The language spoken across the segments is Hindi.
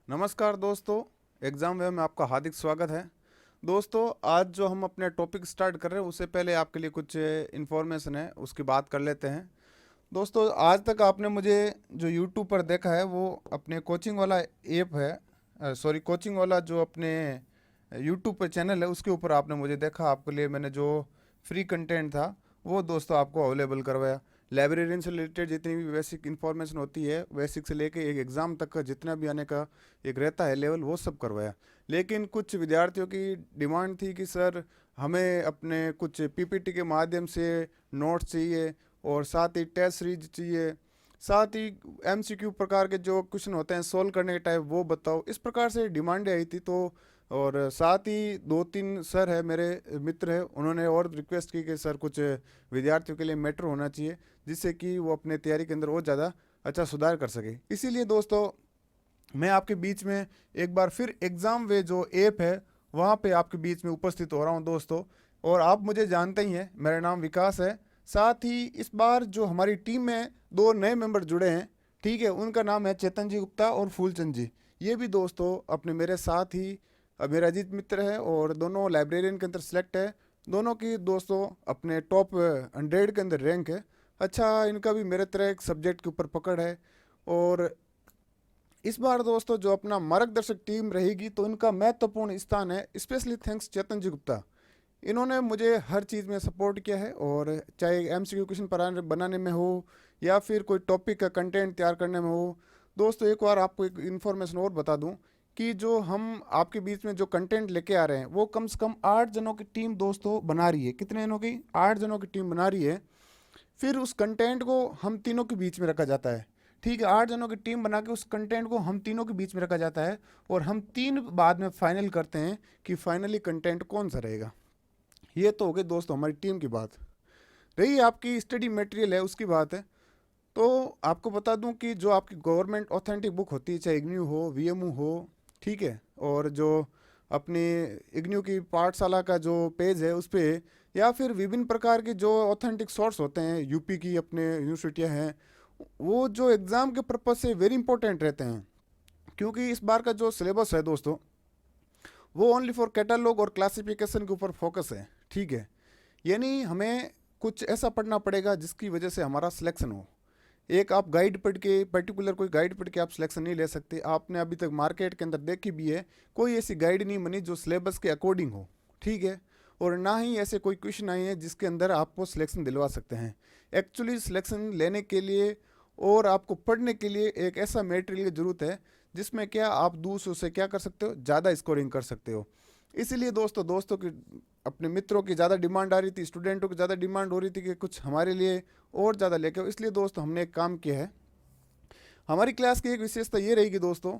नमस्कार दोस्तों, एग्ज़ाम वे में आपका हार्दिक स्वागत है। दोस्तों, आज जो हम अपने टॉपिक स्टार्ट कर रहे हैं उससे पहले आपके लिए कुछ इन्फॉर्मेशन है, उसकी बात कर लेते हैं। दोस्तों, आज तक आपने मुझे जो यूट्यूब पर देखा है वो अपने कोचिंग वाला ऐप है, सॉरी कोचिंग वाला जो अपने यूट्यूब पर चैनल है उसके ऊपर आपने मुझे देखा। आपके लिए मैंने जो फ्री कंटेंट था वो दोस्तों आपको अवेलेबल करवाया। लाइब्रेरियन से रिलेटेड जितनी भी बेसिक इन्फॉर्मेशन होती है, बेसिक से लेके एक एग्ज़ाम तक का जितना भी आने का एक रहता है लेवल, वो सब करवाया। लेकिन कुछ विद्यार्थियों की डिमांड थी कि सर हमें अपने कुछ पीपीटी के माध्यम से नोट्स चाहिए और साथ ही टेस्ट सीरीज चाहिए, साथ ही एमसीक्यू प्रकार के जो क्वेश्चन होते हैं सोल्व करने के टाइप वो बताओ। इस प्रकार से डिमांडें आई थी। तो और साथ ही दो तीन सर है मेरे मित्र है, उन्होंने और रिक्वेस्ट की कि सर कुछ विद्यार्थियों के लिए मैटर होना चाहिए जिससे कि वो अपने तैयारी के अंदर और ज़्यादा अच्छा सुधार कर सके। इसीलिए दोस्तों मैं आपके बीच में एक बार फिर एग्ज़ाम वे जो ऐप है वहाँ पे आपके बीच में उपस्थित हो रहा हूँ दोस्तों। और आप मुझे जानते ही हैं, मेरा नाम विकास है। साथ ही इस बार जो हमारी टीम में दो नए मेंबर जुड़े हैं, ठीक है, उनका नाम है चेतन जी गुप्ता और फूलचंद जी। ये भी दोस्तों अपने मेरे साथ ही मेरा अजीत मित्र है और दोनों लाइब्रेरियन के अंदर सेलेक्ट है। दोनों की दोस्तों अपने टॉप 100 के अंदर रैंक है। अच्छा, इनका भी मेरे तरह एक सब्जेक्ट के ऊपर पकड़ है। और इस बार दोस्तों जो अपना मार्गदर्शक टीम रहेगी तो इनका महत्वपूर्ण स्थान है, स्पेशली थैंक्स चेतन जी गुप्ता। इन्होंने मुझे हर चीज़ में सपोर्ट किया है, और चाहे एमसीक्यू क्वेश्चन पर बनाने में हो या फिर कोई टॉपिक का कंटेंट तैयार करने में हो। दोस्तों एक बार आपको एक इन्फॉर्मेशन और बता दूं कि जो हम आपके बीच में जो कंटेंट लेके आ रहे हैं वो कम से कम 8 जनों की टीम दोस्तों बना रही है। कितने जनों की? 8 जनों की टीम बना रही है। फिर उस कंटेंट को हम तीनों के बीच में रखा जाता है। ठीक है, 8 जनों की टीम बना के उस कंटेंट को हम तीनों के बीच में रखा जाता है, और हम तीन बाद में फाइनल करते हैं कि फाइनली कंटेंट कौन सा रहेगा। ये तो हो गई दोस्तों हमारी टीम की बात। रही आपकी स्टडी मटेरियल है उसकी बात है। तो आपको बता दूं कि जो आपकी गवर्नमेंट ऑथेंटिक बुक होती है, चाहे इग्न्यू हो, वीएमयू हो, ठीक है, और जो अपनी इग्न्यू की पाठशाला का जो पेज है उस पे, या फिर विभिन्न प्रकार के जो ऑथेंटिक सोर्स होते हैं यूपी की अपने यूनिवर्सिटियां हैं, वो जो एग्ज़ाम के पर्पज से वेरी इंपॉर्टेंट रहते हैं। क्योंकि इस बार का जो सिलेबस है दोस्तों वो ओनली फॉर कैटलॉग और क्लासिफिकेशन के ऊपर फोकस है। ठीक है, यानी हमें कुछ ऐसा पढ़ना पड़ेगा जिसकी वजह से हमारा सिलेक्शन हो। एक आप गाइड पढ़ के, पर्टिकुलर कोई गाइड पढ़ के आप सिलेक्शन नहीं ले सकते। आपने अभी तक मार्केट के अंदर देखी भी है, कोई ऐसी गाइड नहीं बनी जो सिलेबस के अकॉर्डिंग हो। ठीक है, और ना ही ऐसे कोई क्वेश्चन आए हैं जिसके अंदर आपको सिलेक्शन दिलवा सकते हैं। एक्चुअली सिलेक्शन लेने के लिए और आपको पढ़ने के लिए एक ऐसा मेटेरियल की ज़रूरत है जिसमें क्या आप दूसरों से क्या कर सकते हो, ज़्यादा स्कोरिंग कर सकते हो। इसीलिए दोस्तों दोस्तों की अपने मित्रों की ज़्यादा डिमांड आ रही थी, स्टूडेंटों की ज़्यादा डिमांड हो रही थी कि कुछ हमारे लिए और ज़्यादा लेके आओ। इसलिए दोस्तों हमने एक काम किया है। हमारी क्लास की एक विशेषता ये रहेगी दोस्तों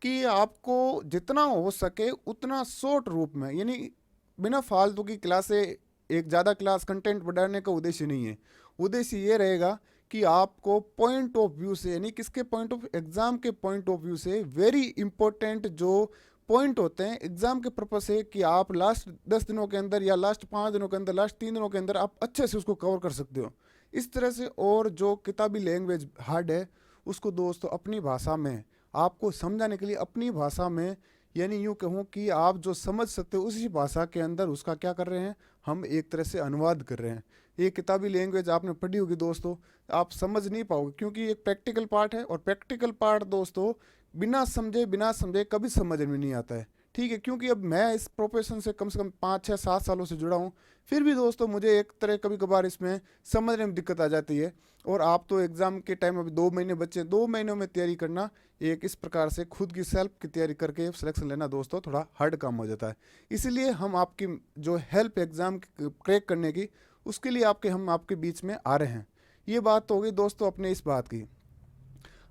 कि आपको जितना हो सके उतना शॉर्ट रूप में, यानी बिना फालतू की क्लासे, एक ज़्यादा क्लास कंटेंट बढ़ाने का उद्देश्य नहीं है। उद्देश्य ये रहेगा कि आपको पॉइंट ऑफ व्यू से, यानी किसके पॉइंट ऑफ, एग्जाम के पॉइंट ऑफ व्यू से वेरी इंपॉर्टेंट जो पॉइंट होते हैं एग्जाम के पर्पज से, कि आप लास्ट 10 दिनों के अंदर या लास्ट 5 दिनों के अंदर, लास्ट 3 दिनों के अंदर आप अच्छे से उसको कवर कर सकते हो इस तरह से। और जो किताबी लैंग्वेज हार्ड है उसको दोस्तों अपनी भाषा में आपको समझाने के लिए, अपनी भाषा में, यानी यूँ कहूँ कि आप जो समझ सकते हो उसी भाषा के अंदर उसका क्या कर रहे हैं, हम एक तरह से अनुवाद कर रहे हैं। ये किताबी लैंग्वेज आपने पढ़ी होगी दोस्तों, आप समझ नहीं पाओगे क्योंकि एक प्रैक्टिकल पार्ट है, और प्रैक्टिकल पार्ट दोस्तों बिना समझे कभी समझ में नहीं आता है। ठीक है, क्योंकि अब मैं इस प्रोफेशन से कम 5 6 7 सालों से जुड़ा हूँ, फिर भी दोस्तों मुझे एक तरह कभी कभार इसमें समझने में दिक्कत आ जाती है। और आप तो एग्ज़ाम के टाइम अभी 2 महीने बच्चे हैं, 2 महीनों में तैयारी करना, एक इस प्रकार से खुद की सेल्फ की तैयारी करके सिलेक्शन लेना दोस्तों थोड़ा हार्ड काम हो जाता है। इसलिए हम आपकी जो हेल्प एग्ज़ाम क्रैक करने की, उसके लिए हम आपके बीच में आ रहे हैं। ये बात तो होगी दोस्तों अपने इस बात की।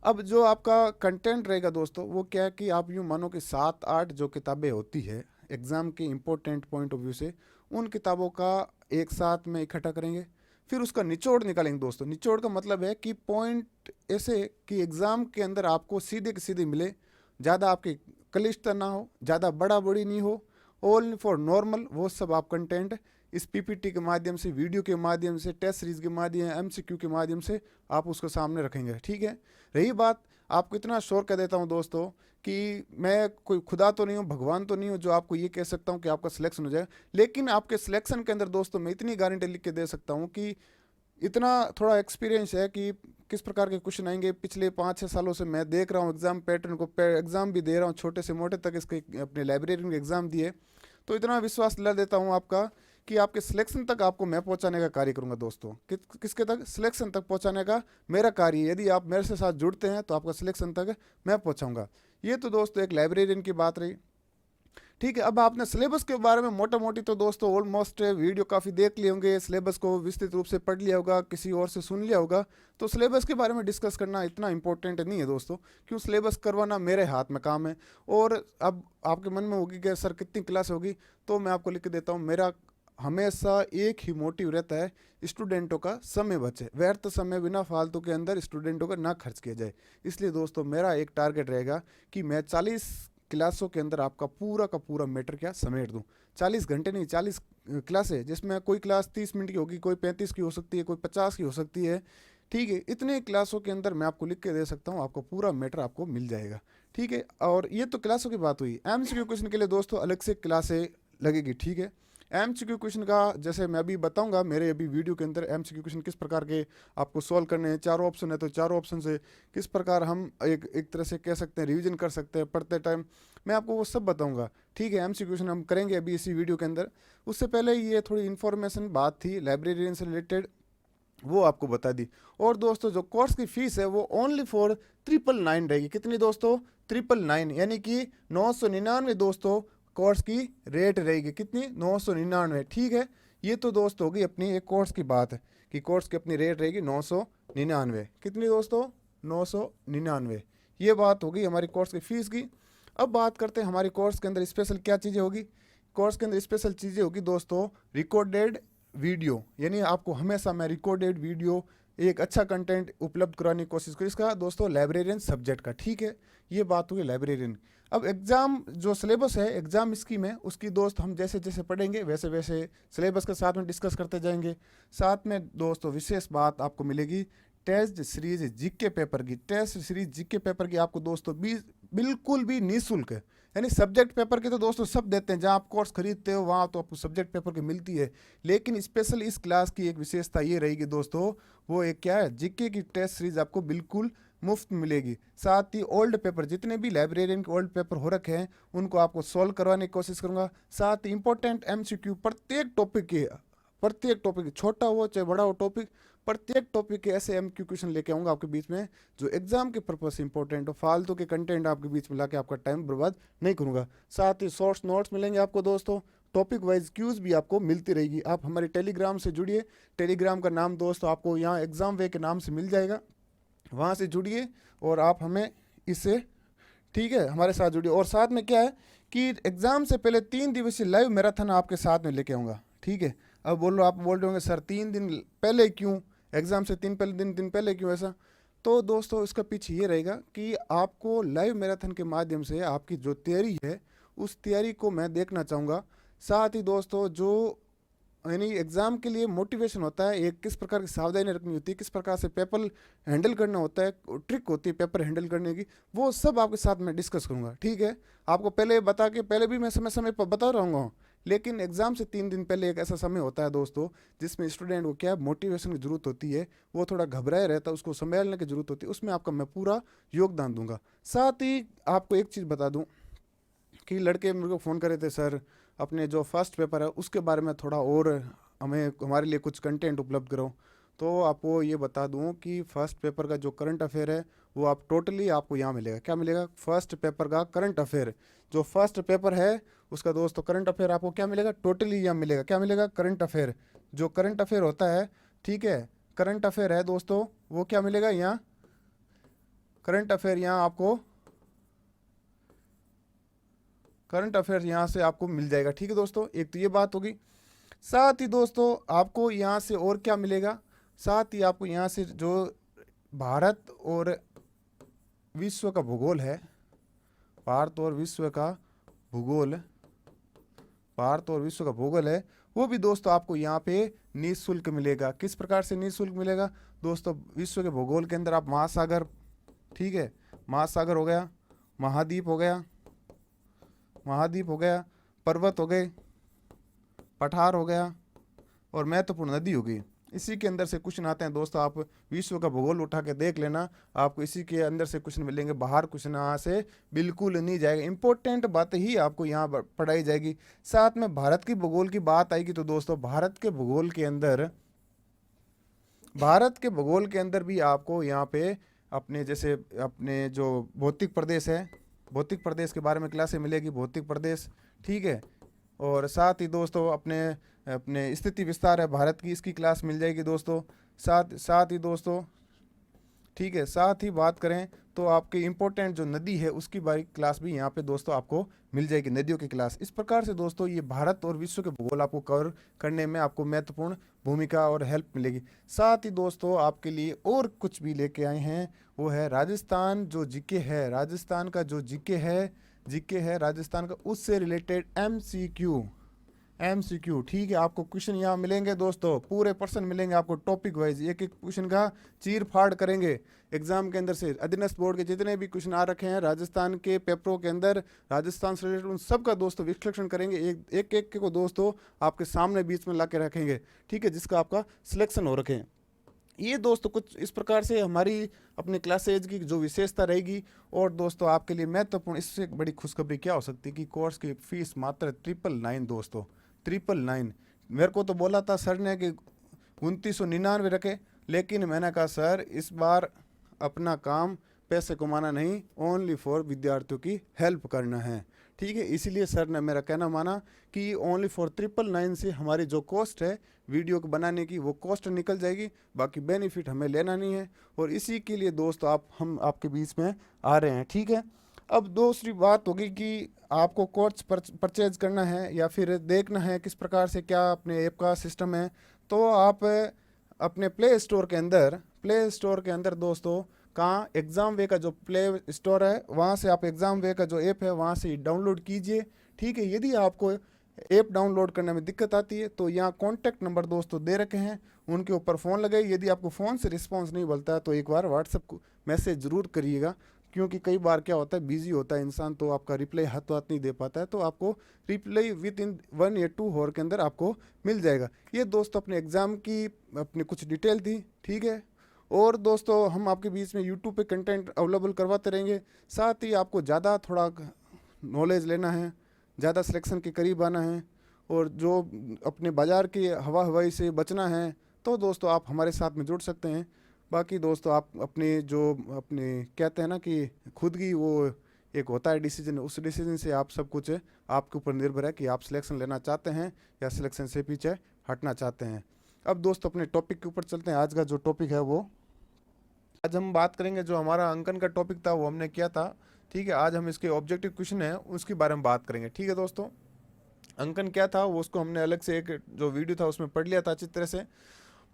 अब जो आपका कंटेंट रहेगा दोस्तों वो क्या है कि आप यूँ मानो कि 7 8 जो किताबें होती है एग्ज़ाम के इम्पोर्टेंट पॉइंट ऑफ व्यू से, उन किताबों का एक साथ में इकट्ठा करेंगे। फिर उसका निचोड़ निकालेंगे दोस्तों। निचोड़ का मतलब है कि पॉइंट ऐसे कि एग्ज़ाम के अंदर आपको सीधे के सीधे मिले, ज़्यादा आपकी क्लिष्टता ना हो, ज़्यादा बड़ा बड़ी नहीं हो, ऑल फॉर नॉर्मल, वो सब आप कंटेंट इस पीपीटी के माध्यम से, वीडियो के माध्यम से, टेस्ट सीरीज के माध्यम, एमसीक्यू के माध्यम से आप उसको सामने रखेंगे। ठीक है, रही बात, आपको इतना श्योर कर देता हूँ दोस्तों कि मैं कोई खुदा तो नहीं हूँ, भगवान तो नहीं हूँ जो आपको ये कह सकता हूँ कि आपका सिलेक्शन हो जाए, लेकिन आपके सिलेक्शन के अंदर दोस्तों मैं इतनी गारंटी लिख के दे सकता हूँ कि इतना थोड़ा एक्सपीरियंस है कि किस प्रकार के क्वेश्चन आएंगे। पिछले 5-6 सालों से मैं देख रहा हूँ एग्जाम पैटर्न को, एग्जाम भी दे रहा हूँ, छोटे से मोटे तक इसके अपने लाइब्रेरी में एग्जाम दिए। तो इतना विश्वास दिला देता हूँ आपका कि आपके सिलेक्शन तक आपको मैं पहुंचाने का कार्य करूंगा दोस्तों। किसके तक? सिलेक्शन तक पहुंचाने का मेरा कार्य है। यदि आप मेरे से साथ जुड़ते हैं तो आपका सिलेक्शन तक मैं पहुंचाऊंगा। ये तो दोस्तों एक लाइब्रेरियन की बात रही। ठीक है, अब आपने सिलेबस के बारे में मोटा मोटी तो दोस्तों ऑलमोस्ट वीडियो काफ़ी देख लिए होंगे, सिलेबस को विस्तृत रूप से पढ़ लिया होगा, किसी और से सुन लिया होगा। तो सिलेबस के बारे में डिस्कस करना इतना इंपॉर्टेंट नहीं है दोस्तों, क्यों सिलेबस करवाना मेरे हाथ में काम है। और अब आपके मन में होगी कि सर कितनी क्लास होगी, तो मैं आपको लिख के देता हूँ, मेरा हमेशा एक ही मोटिव रहता है, स्टूडेंटों का समय बचे, व्यर्थ समय बिना फालतू के अंदर स्टूडेंटों का ना खर्च किया जाए। इसलिए दोस्तों मेरा एक टारगेट रहेगा कि मैं 40 क्लासों के अंदर आपका पूरा का पूरा मैटर क्या समेट दूं। 40 घंटे नहीं, 40 क्लासें, जिसमें कोई क्लास 30 मिनट की होगी, कोई 35 की हो सकती है, कोई 50 की हो सकती है। ठीक है, इतने क्लासों के अंदर मैं आपको लिख के दे सकता हूँ, आपको पूरा मैटर आपको मिल जाएगा। ठीक है, और ये तो क्लासों की बात हुई। एमसीक्यू क्वेश्चन के लिए दोस्तों अलग से क्लासें लगेगी। ठीक है, एमसीक्यू क्वेश्चन का जैसे मैं अभी बताऊंगा, मेरे अभी वीडियो के अंदर एमसीक्यू क्वेश्चन किस प्रकार के आपको सॉल्व करने हैं। चारों ऑप्शन है तो चारों ऑप्शन से किस प्रकार हम एक तरह से कह सकते हैं रिवीजन कर सकते हैं पढ़ते टाइम, मैं आपको वो सब बताऊंगा। ठीक है, एमसीक्यू क्वेश्चन हम करेंगे अभी इसी वीडियो के अंदर। उससे पहले ये थोड़ी इन्फॉर्मेशन बात थी लाइब्रेरियन से रिलेटेड, वो आपको बता दी। और दोस्तों जो कोर्स की फीस है वो ओनली फॉर 999 रहेगी। कितनी दोस्तों? 999, यानी कि 999 दोस्तों कोर्स की रेट रहेगी। कितनी? 999। ठीक है, ये तो दोस्त होगी अपनी एक कोर्स की बात है कि कोर्स की अपनी रेट रहेगी 999। कितनी दोस्तों? 999। ये बात होगी हमारी कोर्स की फीस की। अब बात करते हैं हमारी कोर्स के अंदर स्पेशल क्या चीज़ें होगी। कोर्स के अंदर स्पेशल चीज़ें होगी दोस्तों, रिकॉर्डेड वीडियो, यानी आपको हमेशा मैं रिकॉर्डेड वीडियो, एक अच्छा कंटेंट उपलब्ध कराने की कोशिश करूँ। इसका दोस्तों लाइब्रेरियन सब्जेक्ट का। ठीक है, ये बात हुई लाइब्रेरियन। अब एग्ज़ाम जो सिलेबस है, एग्ज़ाम स्कीम है, उसकी दोस्त हम जैसे जैसे पढ़ेंगे वैसे वैसे सिलेबस के साथ में डिस्कस करते जाएंगे। साथ में दोस्तों विशेष बात आपको मिलेगी टेस्ट सीरीज जीके पेपर की। टेस्ट सीरीज जीके पेपर की आपको दोस्तों बिल्कुल भी निःशुल्क है। यानी सब्जेक्ट पेपर के तो दोस्तों सब देते हैं, जहाँ आप कोर्स खरीदते हो वहाँ तो आपको सब्जेक्ट पेपर की मिलती है, लेकिन स्पेशल इस क्लास की एक विशेषता ये रहेगी दोस्तों, वो एक क्या है, जीके की टेस्ट सीरीज आपको बिल्कुल मुफ्त मिलेगी। साथ ही ओल्ड पेपर, जितने भी लाइब्रेरियन के ओल्ड पेपर हो रखे हैं उनको आपको सॉल्व करवाने की कोशिश करूँगा। साथ ही इंपॉर्टेंट एमसीक्यू प्रत्येक टॉपिक छोटा हो चाहे बड़ा हो टॉपिक, प्रत्येक टॉपिक के ऐसे एमक्यू क्वेश्चन लेके आऊँगा आपके बीच में जो एग्जाम के पर्पज से इंपॉर्टेंट हो। फालतू के कंटेंट आपके बीच में लाके आपका टाइम बर्बाद नहीं करूँगा। साथ ही शॉर्ट्स नोट्स मिलेंगे आपको दोस्तों, टॉपिक वाइज क्यूज भी आपको मिलती रहेगी। आप हमारे टेलीग्राम से जुड़िए, टेलीग्राम का नाम दोस्तों आपको यहाँ एग्जाम वे के नाम से मिल जाएगा, वहाँ से जुड़िए और आप हमें इससे, ठीक है, हमारे साथ जुड़िए। और साथ में क्या है कि एग्ज़ाम से पहले 3 दिवसीय लाइव मैराथन आपके साथ में लेके आऊँगा। ठीक है, अब आप बोल रहे होंगे सर 3 दिन पहले क्यों, एग्ज़ाम से 3 दिन पहले क्यों ऐसा? तो दोस्तों इसका पीछे ये रहेगा कि आपको लाइव मैराथन के माध्यम से आपकी जो तैयारी है उस तैयारी को मैं देखना चाहूँगा। साथ ही दोस्तों जो यानी एग्ज़ाम के लिए मोटिवेशन होता है, एक किस प्रकार की सावधानी रखनी होती है, किस प्रकार से पेपर हैंडल करना होता है, ट्रिक होती है पेपर हैंडल करने की, वो सब आपके साथ मैं डिस्कस करूँगा। ठीक है, आपको पहले बता के पहले भी मैं समय समय पर बता रहूँगा, लेकिन एग्ज़ाम से 3 दिन पहले एक ऐसा समय होता है दोस्तों जिसमें स्टूडेंट को क्या मोटिवेशन की ज़रूरत होती है, वो थोड़ा घबराए रहता है, उसको संभालने की ज़रूरत होती है, उसमें आपका मैं पूरा योगदान दूंगा। साथ ही आपको एक चीज़ बता दूँ कि लड़के मेरे को फ़ोन करे थे, सर अपने जो फर्स्ट पेपर है उसके बारे में थोड़ा और हमारे लिए कुछ कंटेंट उपलब्ध करो। तो आपको ये बता दूं कि फर्स्ट पेपर का जो करंट अफेयर है वो आप टोटली आपको यहाँ मिलेगा। क्या मिलेगा? फर्स्ट पेपर का करंट अफेयर, जो फर्स्ट पेपर है उसका दोस्तों करंट अफेयर आपको क्या मिलेगा? टोटली यहाँ मिलेगा। क्या मिलेगा? Current affair. जो करंट अफेयर होता है, ठीक है, करंट अफेयर है दोस्तों, वो क्या मिलेगा यहाँ? करंट अफेयर यहाँ आपको, करंट अफेयर यहाँ से आपको मिल जाएगा। ठीक है दोस्तों, एक तो ये बात होगी। साथ ही दोस्तों आपको यहाँ से और क्या मिलेगा? साथ ही आपको यहाँ से जो भारत और विश्व का भूगोल है, भारत और विश्व का भूगोल, भारत और विश्व का भूगोल है, वो भी दोस्तों आपको यहाँ पे निःशुल्क मिलेगा। किस प्रकार से निःशुल्क मिलेगा दोस्तों? विश्व के भूगोल के अंदर आप महासागर, ठीक है, महासागर हो गया, महाद्वीप हो गया, महाद्वीप हो गया, पर्वत हो गए, पठार हो गया और महत्वपूर्ण नदी हो गई। इसी के अंदर से क्वेश्चन आते हैं दोस्तों। आप विश्व का भूगोल उठा के देख लेना, आपको इसी के अंदर से क्वेश्चन मिलेंगे। बाहर क्वेश्चन यहाँ से बिल्कुल नहीं जाएगा, इंपॉर्टेंट बातें ही आपको यहाँ पढ़ाई जाएगी। साथ में भारत की भूगोल की बात आएगी तो दोस्तों भारत के भूगोल के अंदर, भारत के भूगोल के अंदर भी आपको यहाँ पे अपने जैसे अपने जो भौतिक प्रदेश है, भौतिक प्रदेश के बारे में क्लासें मिलेगी, भौतिक प्रदेश, ठीक है। और साथ ही दोस्तों अपने अपने स्थिति विस्तार है भारत की, इसकी क्लास मिल जाएगी दोस्तों। साथ ही दोस्तों, ठीक है, साथ ही बात करें तो आपके इम्पोर्टेंट जो नदी है उसकी बारी क्लास भी यहाँ पे दोस्तों आपको मिल जाएगी, नदियों की क्लास। इस प्रकार से दोस्तों ये भारत और विश्व के भूगोल आपको कवर करने में आपको महत्वपूर्ण भूमिका और हेल्प मिलेगी। साथ ही दोस्तों आपके लिए और कुछ भी लेके आए हैं, वो है राजस्थान जो जीके है, राजस्थान का जो जीके है राजस्थान का, उससे रिलेटेड एमसीक्यू, ठीक है। आपको क्वेश्चन यहाँ मिलेंगे दोस्तों, पूरे पर्सन मिलेंगे आपको, टॉपिक वाइज एक एक क्वेश्चन का चीर फाड़ करेंगे एग्जाम के अंदर से। अधीनस्थ बोर्ड के जितने भी क्वेश्चन आ रखे हैं राजस्थान के पेपरों के अंदर, राजस्थान से रिलेटेड, उन सब का दोस्तों विश्लेषण करेंगे, एक एक को दोस्तों आपके सामने बीच में ला के रखेंगे, ठीक है, जिसका आपका सिलेक्शन हो रखे। ये दोस्तों कुछ इस प्रकार से हमारी अपने क्लासेज की जो विशेषता रहेगी। और दोस्तों आपके लिए महत्वपूर्ण, इससे बड़ी खुशखबरी क्या हो सकती है कि कोर्स की फीस मात्र 999 दोस्तों, 999। मेरे को तो बोला था सर ने कि 2999 रखे, लेकिन मैंने कहा सर इस बार अपना काम पैसे कमाना नहीं, ओनली फॉर विद्यार्थियों की हेल्प करना है, ठीक है। इसीलिए सर ने मेरा कहना माना कि ओनली फॉर 999 से हमारी जो कॉस्ट है वीडियो को बनाने की, वो कॉस्ट निकल जाएगी, बाकी बेनिफिट हमें लेना नहीं है। और इसी के लिए दोस्तों हम आपके बीच में आ रहे हैं, ठीक है। अब दूसरी बात होगी कि आपको कोर्स परचेज करना है या फिर देखना है किस प्रकार से क्या अपने ऐप का सिस्टम है, तो आप अपने प्ले स्टोर के अंदर दोस्तों कहाँ, एग्ज़ाम वे का जो प्ले स्टोर है वहाँ से आप एग्ज़ाम वे का जो ऐप है वहाँ से डाउनलोड कीजिए, ठीक है। यदि आपको ऐप डाउनलोड करने में दिक्कत आती है तो यहाँ कॉन्टैक्ट नंबर दोस्तों दे रखे हैं, उनके ऊपर फ़ोन लगाइए। यदि आपको फ़ोन से रिस्पांस नहीं मिलता है तो एक बार व्हाट्सएप को मैसेज ज़रूर करिएगा, क्योंकि कई बार क्या होता है बिजी होता है इंसान, तो आपका रिप्लाई हाथों हाथ नहीं दे पाता है, तो आपको रिप्लाई विद इन 1 या 2 आवर के अंदर आपको मिल जाएगा। ये दोस्तों अपने एग्ज़ाम की अपनी कुछ डिटेल थी, ठीक है। और दोस्तों हम आपके बीच में यूट्यूब पे कंटेंट अवेलेबल करवाते रहेंगे। साथ ही आपको ज़्यादा थोड़ा नॉलेज लेना है, ज़्यादा सिलेक्शन के करीब आना है और जो अपने बाज़ार की हवाई से बचना है, तो दोस्तों आप हमारे साथ में जुड़ सकते हैं। बाकी दोस्तों आप अपने जो अपने कहते हैं ना कि खुद की वो एक होता है डिसीजन, उस डिसीजन से आप सब कुछ आपके ऊपर निर्भर है कि आप सिलेक्शन लेना चाहते हैं या सिलेक्शन से पीछे हटना चाहते हैं। अब दोस्तों अपने टॉपिक के ऊपर चलते हैं। आज का जो टॉपिक है वो आज हम बात करेंगे, जो हमारा अंकन का टॉपिक था वो हमने किया था, ठीक है। आज हम इसके ऑब्जेक्टिव क्वेश्चन है उसके बारे में बात करेंगे, ठीक है दोस्तों। अंकन क्या था वो उसको हमने अलग से एक जो वीडियो था उसमें पढ़ लिया था अच्छी तरह से।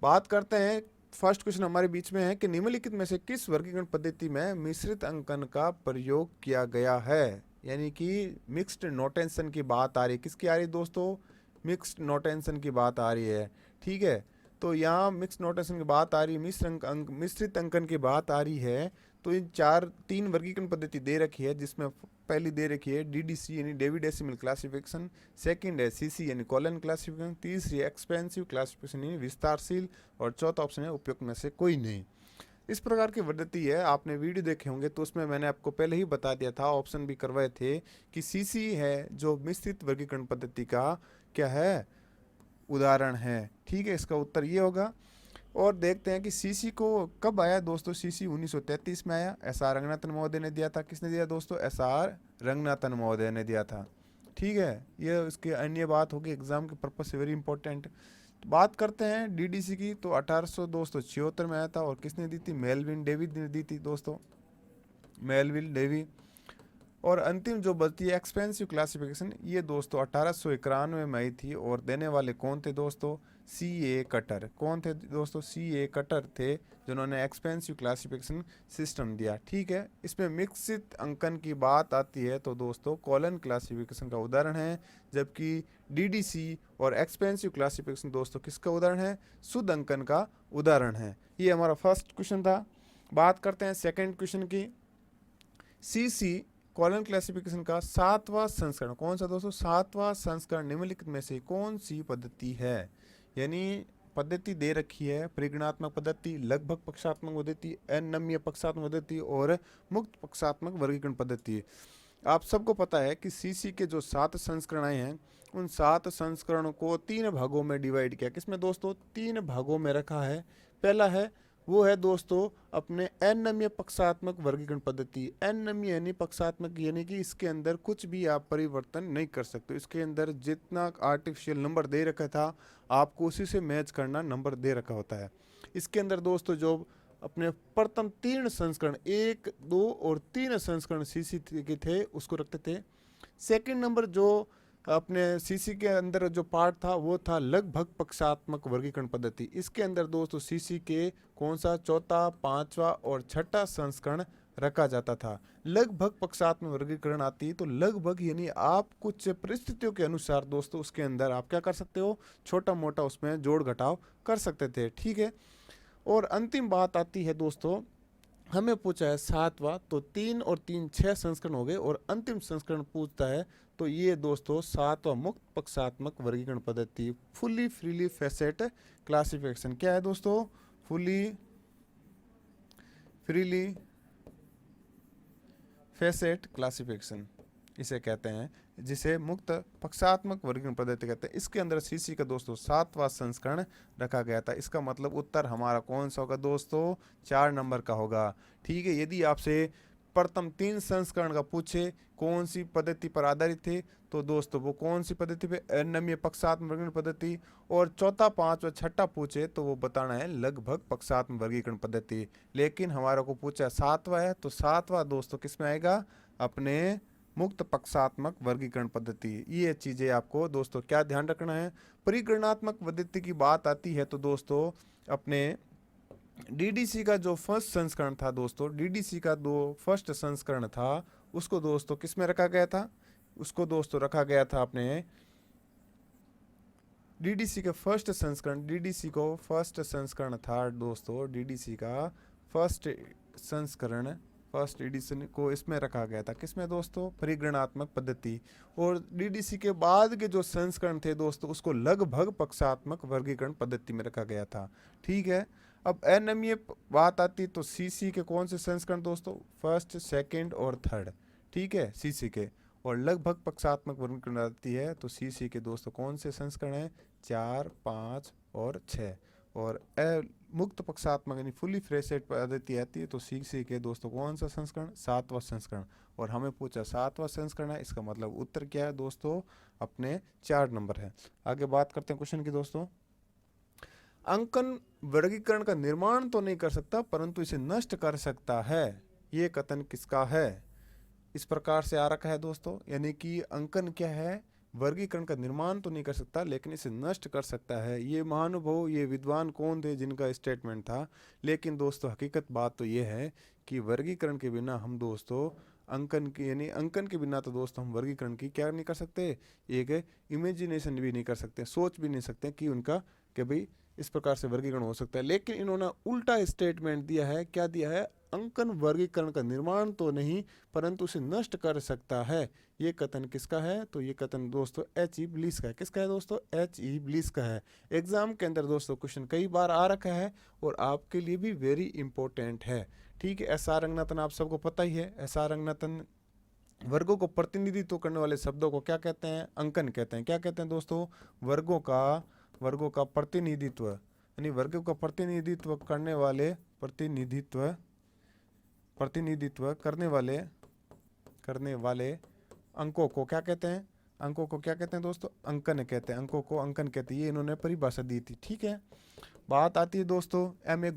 बात करते हैं, फर्स्ट क्वेश्चन हमारे बीच में है कि निम्नलिखित में से किस वर्गीकरण पद्धति में मिश्रित अंकन का प्रयोग किया गया है, यानी कि मिक्स्ड नोटेशन की बात आ रही है। किसकी आ रही है दोस्तों, मिक्स्ड नोटेशन की बात आ रही है, ठीक है। तो यहाँ मिक्स नोटेशन की बात आ रही है, मिश्रित अंकन की बात आ रही है। तो इन 3 वर्गीकरण पद्धति दे रखी है, जिसमें पहली दे रखी है डीडीसी यानी डेविड डेसिमल क्लासिफिकेशन, सेकंड है सीसी यानी कॉलन क्लासिफिकेशन, तीसरी एक्सपेंसिव क्लासिफिकेशन यानी विस्तारशील, और चौथा ऑप्शन है उपयुक्त में से कोई नहीं। इस प्रकार की पद्धति है, आपने वीडियो देखे होंगे तो उसमें मैंने आपको पहले ही बता दिया था, ऑप्शन भी करवाए थे कि सीसी है जो मिश्रित वर्गीकरण पद्धति का क्या है, उदाहरण है, ठीक है। इसका उत्तर ये होगा। और देखते हैं कि सीसी को कब आया दोस्तों। सीसी 1933 में आया, एसआर रंगनाथन महोदय ने दिया था। किसने दिया दोस्तों, एसआर रंगनाथन महोदय ने दिया था, ठीक है। ये इसके अन्य बात होगी, एग्जाम के पर्पज से वेरी इंपॉर्टेंट। तो बात करते हैं डीडीसी की, तो 1876 में आया था, और किसने दी थी, मेलविन डेवी ने दी थी दोस्तों, मेलविन डेवी। और अंतिम जो बचती है एक्सपेंसिव क्लासिफिकेशन, ये दोस्तों 1891 में आई थी, और देने वाले कौन थे दोस्तों, C.A. कटर। कौन थे दोस्तों, C.A. कटर थे जिन्होंने एक्सपेंसिव क्लासिफिकेशन सिस्टम दिया, ठीक है। इसमें मिश्रित अंकन की बात आती है तो दोस्तों कॉलन क्लासिफिकेशन का उदाहरण है, जबकि डीडीसी और एक्सपेंसिव क्लासिफिकेशन दोस्तों किसका उदाहरण है, शुद्ध अंकन का उदाहरण है। ये हमारा फर्स्ट क्वेश्चन था। बात करते हैं सेकेंड क्वेश्चन की। सीसी कॉलन क्लासिफिकेशन का 7वां संस्करण कौन सा दोस्तों? 7वां संस्करण निम्नलिखित में से कौन सी पद्धति है? यानी पद्धति दे रखी है, परिगणात्मक पद्धति, लगभग पक्षात्मक पद्धति, अनम्य पक्षात्मक पद्धति और मुक्त पक्षात्मक वर्गीकरण पद्धति। आप सबको पता है कि सीसी के जो 7 संस्करण आए हैं, उन 7 संस्करणों को 3 भागों में डिवाइड किया। किसमें दोस्तों? 3 भागों में रखा है। पहला है वो है दोस्तों अपने अनम्य पक्षात्मक वर्गीकरण पद्धति। अनम्य यानी पक्षात्मक, यानी कि इसके अंदर कुछ भी आप परिवर्तन नहीं कर सकते। इसके अंदर जितना आर्टिफिशियल नंबर दे रखा था, आपको उसी से मैच करना नंबर दे रखा होता है। इसके अंदर दोस्तों जो अपने प्रथम 3 संस्करण 1, 2 और 3 संस्करण सीसी के थे, उसको रखते थे। सेकंड नंबर जो अपने सीसी के अंदर जो पार्ट था वो था लगभग पक्षात्मक वर्गीकरण पद्धति। इसके अंदर दोस्तों सीसी के कौन सा? चौथा, 5वां और 6ठा संस्करण रखा जाता था। लगभग पक्षात्मक वर्गीकरण आती तो लगभग यानी आप कुछ परिस्थितियों के अनुसार दोस्तों उसके अंदर आप क्या कर सकते हो? छोटा मोटा उसमें जोड़ घटाव कर सकते थे, ठीक है। और अंतिम बात आती है दोस्तों, हमें पूछा है 7वां, तो 3 और 3 6 संस्करण हो गए और अंतिम संस्करण पूछता है तो ये दोस्तों 7वां मुक्त पक्षात्मक वर्गीकरण पद्धति, फुली फ्रीली फेसेट क्लासिफिकेशन। क्या है दोस्तों? फुली फ्रीली फेसेट क्लासिफिकेशन इसे कहते हैं, जिसे मुक्त पक्षात्मक वर्गीकरण पद्धति कहते हैं। इसके अंदर सीसी का दोस्तों 7वां संस्करण रखा गया था। इसका मतलब उत्तर हमारा कौन सा होगा दोस्तों? 4 नंबर का होगा, ठीक है। यदि आपसे प्रथम 3 संस्करण का पूछे कौन सी पद्धति पर आधारित थे, तो दोस्तों वो कौन सी पद्धति पे? अनम्य पक्षात्मक वर्गीकरण पद्धति। और चौथा, 5वां, 6ठा पूछे तो वो बताना है लगभग पक्षात्मक वर्गीकरण पद्धति। लेकिन हमारा को पूछा 7वां है, तो 7वां दोस्तों किस में आएगा? अपने मुक्त पक्षात्मक वर्गीकरण पद्धति। ये चीजें आपको दोस्तों क्या ध्यान रखना है? परिगणनात्मक पद्धति की बात आती है तो दोस्तों अपने डीडीसी का जो फर्स्ट संस्करण था दोस्तों, डीडीसी का फर्स्ट संस्करण था, उसको दोस्तों किस में रखा गया था? उसको दोस्तों रखा गया था अपने डीडीसी का फर्स्ट संस्करण, डीडीसी को फर्स्ट संस्करण था दोस्तों, डीडीसी का फर्स्ट संस्करण, फर्स्ट एडिशन को इसमें रखा गया था। किसमें दोस्तों? परिगणनात्मक पद्धति। और डीडीसी के बाद के जो संस्करण थे दोस्तों, उसको लगभग पक्षात्मक वर्गीकरण पद्धति में रखा गया था, ठीक है। अब अनम्य बात आती तो सीसी के कौन से संस्करण दोस्तों? फर्स्ट, सेकंड और थर्ड, ठीक है, सीसी के। और लगभग पक्षात्मक वर्गीकरण आती है तो सीसी के दोस्तों कौन से संस्करण हैं? 4, 5 और 6। और मुक्त पक्षात्मक यानी फुली फ्रेसेट पद्धति आती है तो सीसी के दोस्तों कौन सा संस्करण? 7वां संस्करण। और हमें पूछा 7वां संस्करण है, इसका मतलब उत्तर क्या है दोस्तों? अपने 4 नंबर है। आगे बात करते हैं क्वेश्चन की दोस्तों। अंकन वर्गीकरण का निर्माण तो नहीं कर सकता परंतु इसे नष्ट कर सकता है, ये कथन किसका है? इस प्रकार से आ रखा है दोस्तों, यानी कि अंकन क्या है? वर्गीकरण का निर्माण तो नहीं कर सकता लेकिन इसे नष्ट कर सकता है। ये महानुभव, ये विद्वान कौन थे जिनका स्टेटमेंट था? लेकिन दोस्तों हकीकत बात तो ये है कि वर्गीकरण के बिना हम दोस्तों अंकन की, यानी अंकन के बिना तो दोस्तों हम वर्गीकरण की क्या नहीं कर सकते? एक इमेजिनेशन भी नहीं कर सकते, सोच भी नहीं सकते कि उनका कि भाई इस प्रकार से वर्गीकरण हो सकता है। लेकिन इन्होंने उल्टा स्टेटमेंट दिया है। क्या दिया है? अंकन वर्गीकरण का निर्माण तो नहीं परंतु उसे नष्ट कर सकता है। ये कथन किसका है? तो ये कथन दोस्तों एच ई ब्लीस का है। किसका है दोस्तों? एच ई ब्लीस का है। एग्जाम के अंदर दोस्तों क्वेश्चन कई बार आ रखा है और आपके लिए भी वेरी इंपॉर्टेंट है, ठीक है। एस आर रंगनाथन आप सबको पता ही है। एस आर रंगनाथन वर्गों को प्रतिनिधित्व करने वाले शब्दों को क्या कहते हैं? अंकन कहते हैं। क्या कहते हैं दोस्तों? वर्गों का प्रतिनिधित्व, यानी वर्गों का प्रतिनिधित्व करने वाले, प्रतिनिधित्व करने वाले अंकों को क्या कहते हैं? अंकों को क्या कहते हैं दोस्तों? अंकन कहते हैं। अंकों को अंकन कहते हैं। ये इन्होंने परिभाषा दी थी, ठीक है। बात आती है दोस्तों एम ए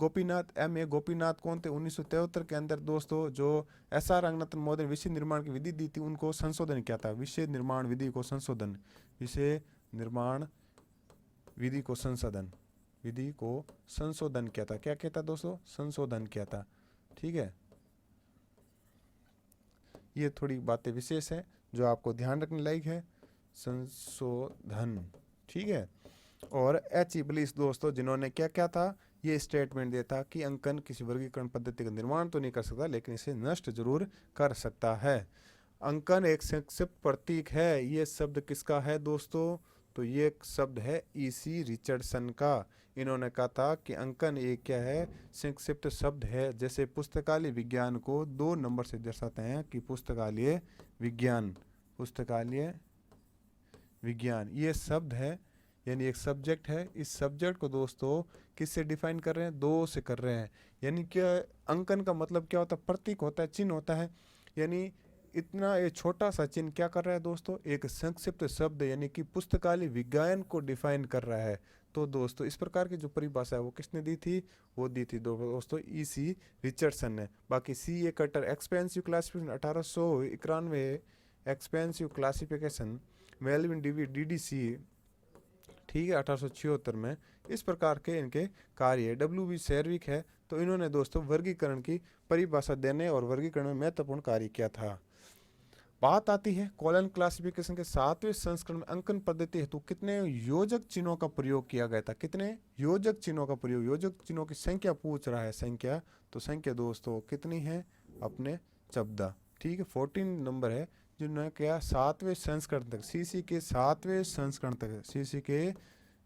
गोपीनाथ कौन थे? 1973 के अंदर दोस्तों जो एस आर रंगनाथन महोदय विषय निर्माण की विधि दी थी, उनको संशोधन किया था। विषय निर्माण विधि को संशोधन, विषय निर्माण विधि को संशोधन किया था। क्या कहता दोस्तों? संशोधन किया था, ठीक है। ये थोड़ी बातें विशेष है जो आपको ध्यान रखने लायक है। संशोधन, ठीक है। और एच ई ब्लीस दोस्तों जिन्होंने क्या क्या था? ये स्टेटमेंट दिया था कि अंकन किसी वर्गीकरण पद्धति का निर्माण तो नहीं कर सकता लेकिन इसे नष्ट जरूर कर सकता है। अंकन एक संक्षिप्त प्रतीक है, ये शब्द किसका है दोस्तों? तो ये एक शब्द है ईसी रिचर्डसन का। इन्होंने कहा था कि अंकन एक क्या है, संक्षिप्त शब्द है। जैसे पुस्तकालय विज्ञान को 2 नंबर से दर्शाते हैं कि पुस्तकालय विज्ञान, पुस्तकालय विज्ञान ये शब्द है, यानी एक सब्जेक्ट है। इस सब्जेक्ट को दोस्तों किससे डिफाइन कर रहे हैं? 2 से कर रहे हैं। यानी कि अंकन का मतलब क्या होता है? प्रतीक होता है, चिन्ह होता है। यानी इतना ये छोटा सा चिन्ह क्या कर रहा है दोस्तों? एक संक्षिप्त शब्द यानी कि पुस्तकालय विज्ञान को डिफाइन कर रहा है। तो दोस्तों इस प्रकार की जो परिभाषा है वो किसने दी थी? वो दी थी दोस्तों ईसी रिचर्डसन ने। बाकी C A Cutter expansive classification 1891, expansive classification Melvin DDC, ठीक है, 1876 में। इस प्रकार के इनके कार्य है। W.B. शेरविक है, तो इन्होंने दोस्तों वर्गीकरण की परिभाषा देने और वर्गीकरण में महत्वपूर्ण कार्य किया था। बात आती है कॉलन क्लासिफिकेशन के 7वें संस्करण में अंकन पद्धति हेतु कितने योजक चिन्हों का प्रयोग किया गया था? कितने योजक चिन्हों का प्रयोग? योजक चिन्हों की संख्या पूछ रहा है, संख्या। तो संख्या दोस्तों कितनी है? अपने 14, ठीक है, 14 नंबर है। जिन्होंने क्या 7वें संस्करण तक, सीसी के 7वें संस्करण तक, सीसी के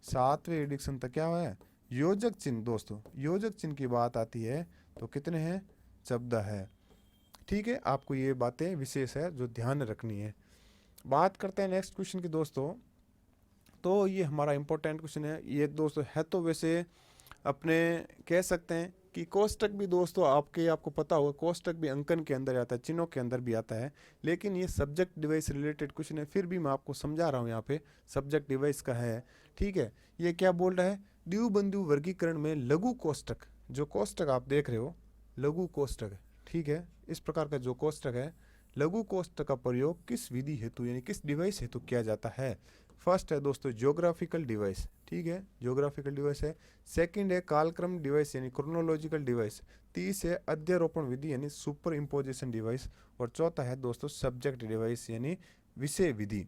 7वें एडिक्शन तक क्या है? योजक चिन्ह दोस्तों, योजक चिन्ह की बात आती है तो कितने हैं? 14 है, ठीक है। आपको ये बातें विशेष है जो ध्यान रखनी है। बात करते हैं नेक्स्ट क्वेश्चन की दोस्तों। तो ये हमारा इंपॉर्टेंट क्वेश्चन है ये दोस्तों, है तो वैसे अपने कह सकते हैं कि कोष्टक भी दोस्तों आपको पता होगा, कोष्टक भी अंकन के अंदर आता है, चिन्हों के अंदर भी आता है। लेकिन ये सब्जेक्ट डिवाइस रिलेटेड क्वेश्चन है, फिर भी मैं आपको समझा रहा हूँ। यहाँ पे सब्जेक्ट डिवाइस का है, ठीक है। ये क्या बोल रहा है? द्विबंधु वर्गीकरण में लघु कोष्टक, जो कोष्टक आप देख रहे हो लघु कोष्टक, ठीक है, इस प्रकार का जो कोष्टक है, लघु कोष्टक का प्रयोग किस विधि हेतु यानी किस डिवाइस हेतु किया जाता है? फर्स्ट है दोस्तों ज्योग्राफिकल डिवाइस, ठीक है, ज्योग्राफिकल डिवाइस है। सेकंड है कालक्रम डिवाइस यानी क्रोनोलॉजिकल डिवाइस। तीस है अध्यारोपण विधि यानी सुपर इम्पोजिशन डिवाइस। और चौथा है दोस्तों सब्जेक्ट डिवाइस यानी विषय विधि।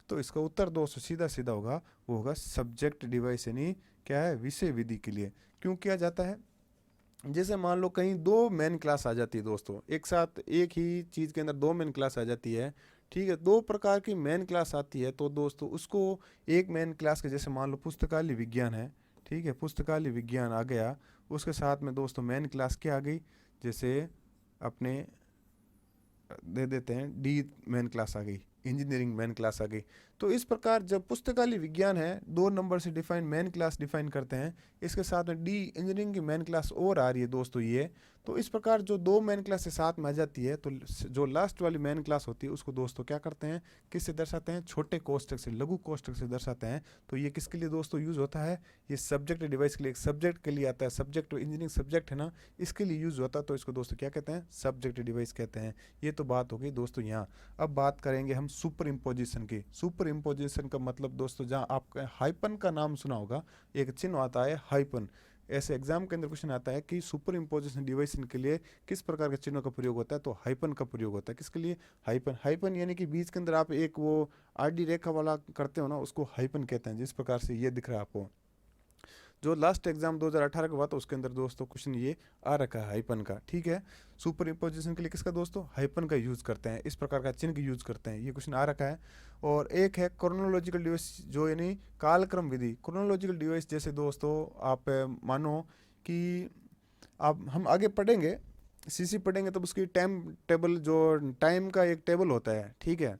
तो इसका उत्तर दोस्तों सीधा सीधा होगा, वो होगा सब्जेक्ट डिवाइस यानी क्या है? विषय विधि के लिए। क्यों किया जाता है? जैसे मान लो कहीं 2 मेन क्लास आ जाती है दोस्तों, एक साथ एक ही चीज़ के अंदर 2 मेन क्लास आ जाती है, ठीक है, 2 प्रकार की मेन क्लास आती है। तो दोस्तों उसको एक मेन क्लास के, जैसे मान लो पुस्तकालय विज्ञान है, ठीक है, पुस्तकालय विज्ञान आ गया, उसके साथ में दोस्तों मेन क्लास क्या आ गई? जैसे अपने दे देते हैं डी मेन क्लास आ गई, इंजीनियरिंग मेन क्लास आ गई। तो इस प्रकार जब पुस्तकालय विज्ञान है 2 नंबर से डिफाइन मेन क्लास डिफाइन करते हैं, इसके साथ में डी इंजीनियरिंग की मेन क्लास और आ रही है दोस्तों ये। तो इस प्रकार जो 2 मेन क्लास के साथ में आ जाती है, तो जो लास्ट वाली मेन क्लास होती है उसको दोस्तों क्या करते हैं? किससे दर्शाते हैं? छोटे कोष्टक से, लघु कोष्टक से दर्शाते हैं। तो ये किसके लिए दोस्तों यूज होता है? ये सब्जेक्ट डिवाइस के लिए, सब्जेक्ट के लिए आता है, सब्जेक्ट इंजीनियरिंग सब्जेक्ट है ना, इसके लिए यूज होता है। तो इसको दोस्तों क्या कहते हैं? सब्जेक्ट डिवाइस कहते हैं। ये तो बात हो गई दोस्तों यहाँ। अब बात करेंगे हम सुपर इम्पोजिशन की। सुपर इम्पोजिशन का मतलब दोस्तों, जहाँ आपका हाइपन का नाम सुना होगा, एक चिन्ह आता है हाइपन। ऐसे एग्जाम के अंदर क्वेश्चन आता है कि सुपर इम्पोजिशन डिवाइस के लिए किस प्रकार के चिन्हों का प्रयोग होता है? तो हाइपन का प्रयोग होता है। किसके लिए? हाइपन। हाइपन यानी कि बीच के अंदर आप एक वो आडी रेखा वाला करते हो ना, उसको हाइपन कहते हैं। जिस प्रकार से ये दिख रहा है आपको, जो लास्ट एग्जाम 2018 का हुआ था उसके अंदर दोस्तों क्वेश्चन ये आ रखा है हाइपन का, ठीक है। सुपर इम्पोजिशन के लिए किसका दोस्तों? हाइपन का यूज करते हैं, इस प्रकार का चिन्ह का यूज करते हैं, ये क्वेश्चन आ रखा है। और एक है क्रोनोलॉजिकल डिवाइस, जो यानी कालक्रम विधि। क्रोनोलॉजिकल डिवाइस जैसे दोस्तों आप मानो कि आप हम आगे पढ़ेंगे, सीसी पढ़ेंगे, तब उसकी टाइम टेबल, जो टाइम का एक टेबल होता है, ठीक है,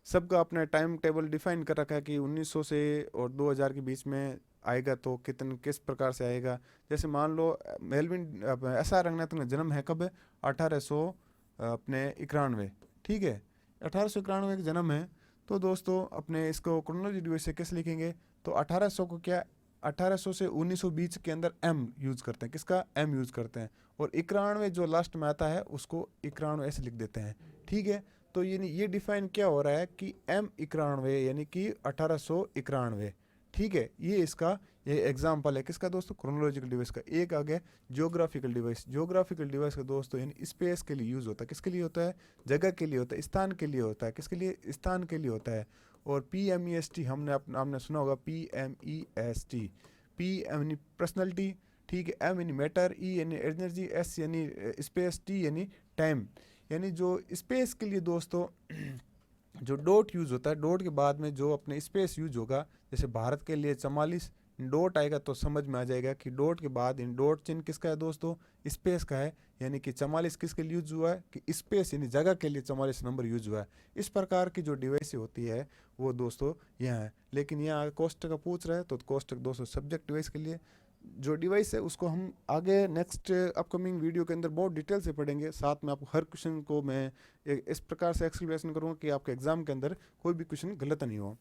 सबका अपना टाइम टेबल डिफाइन कर रखा है कि 1900 से और 2000 के बीच में आएगा तो किस प्रकार से आएगा। जैसे मान लो मेलविन SR रंगनाथन का जन्म है कब? 1800 अपने 91, ठीक है, 1891 का जन्म है। तो दोस्तों अपने इसको क्रोनोलॉजी डिवाइस से कैसे लिखेंगे? तो 1800 को क्या, 1800 से 1900 बीच के अंदर M यूज करते हैं। किसका? M यूज करते हैं। और 91 जो लास्ट में आता है उसको 91 ऐसे लिख देते हैं, ठीक है। तो ये डिफाइन क्या हो रहा है कि M91 यानी कि 1891, ठीक है। ये इसका ये एग्जाम्पल है किसका दोस्तों? क्रोनोलॉजिकल डिवाइस का। एक आ गया ज्योग्राफिकल डिवाइस। ज्योग्राफिकल डिवाइस का दोस्तों यानी स्पेस के लिए यूज होता है। किसके लिए होता है? जगह के लिए होता है, स्थान के लिए होता है। किसके लिए? स्थान के लिए होता है। और PMEST हमने सुना होगा, PMEST, P यानी पर्सनैलिटी, ठीक है, M यानी मैटर, E यानी एनर्जी, S यानी स्पेस, T यानी टाइम। यानी जो स्पेस के लिए दोस्तों जो डॉट यूज होता है, डॉट के बाद में जो अपने स्पेस यूज होगा, जैसे भारत के लिए 44 डॉट आएगा तो समझ में आ जाएगा कि डॉट के बाद इन डॉट चिन्ह किसका है दोस्तों, स्पेस का है। यानी कि 44 किसके लिए यूज हुआ है, कि स्पेस यानी जगह के लिए 44 नंबर यूज हुआ है। इस प्रकार की जो डिवाइस होती है वो दोस्तों यहाँ है। लेकिन यहाँ कोष्टक का पूछ रहा है तो कोष्टक दोस्तों सब्जेक्ट डिवाइस के लिए। जो डिवाइस है उसको हम आगे नेक्स्ट अपकमिंग वीडियो के अंदर बहुत डिटेल से पढ़ेंगे। साथ में आपको हर क्वेश्चन को मैं इस प्रकार से एक्सप्लेनेशन करूँगा कि आपके एग्जाम के अंदर कोई भी क्वेश्चन गलत नहीं हो।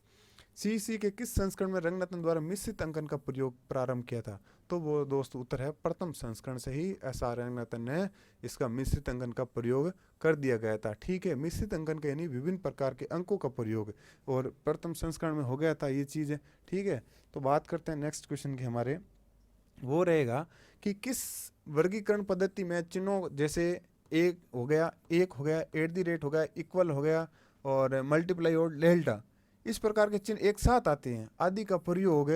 सीईसी के किस संस्करण में रंगनाथन द्वारा मिश्रित अंकन का प्रयोग प्रारंभ किया था? तो वो दोस्तों उत्तर है प्रथम संस्करण से ही एसआर रंगनाथन ने इसका मिश्रित अंकन का प्रयोग कर दिया गया था। ठीक है, मिश्रित अंकन का यानी विभिन्न प्रकार के अंकों का प्रयोग, और प्रथम संस्करण में हो गया था ये चीज़। ठीक है, तो बात करते हैं नेक्स्ट क्वेश्चन की। हमारे वो रहेगा कि किस वर्गीकरण पद्धति में चिन्हों जैसे एक हो गया, @ हो गया, इक्वल हो गया, और मल्टीप्लाई और डेल्टा, इस प्रकार के चिन्ह एक साथ आते हैं, आदि का प्रयोग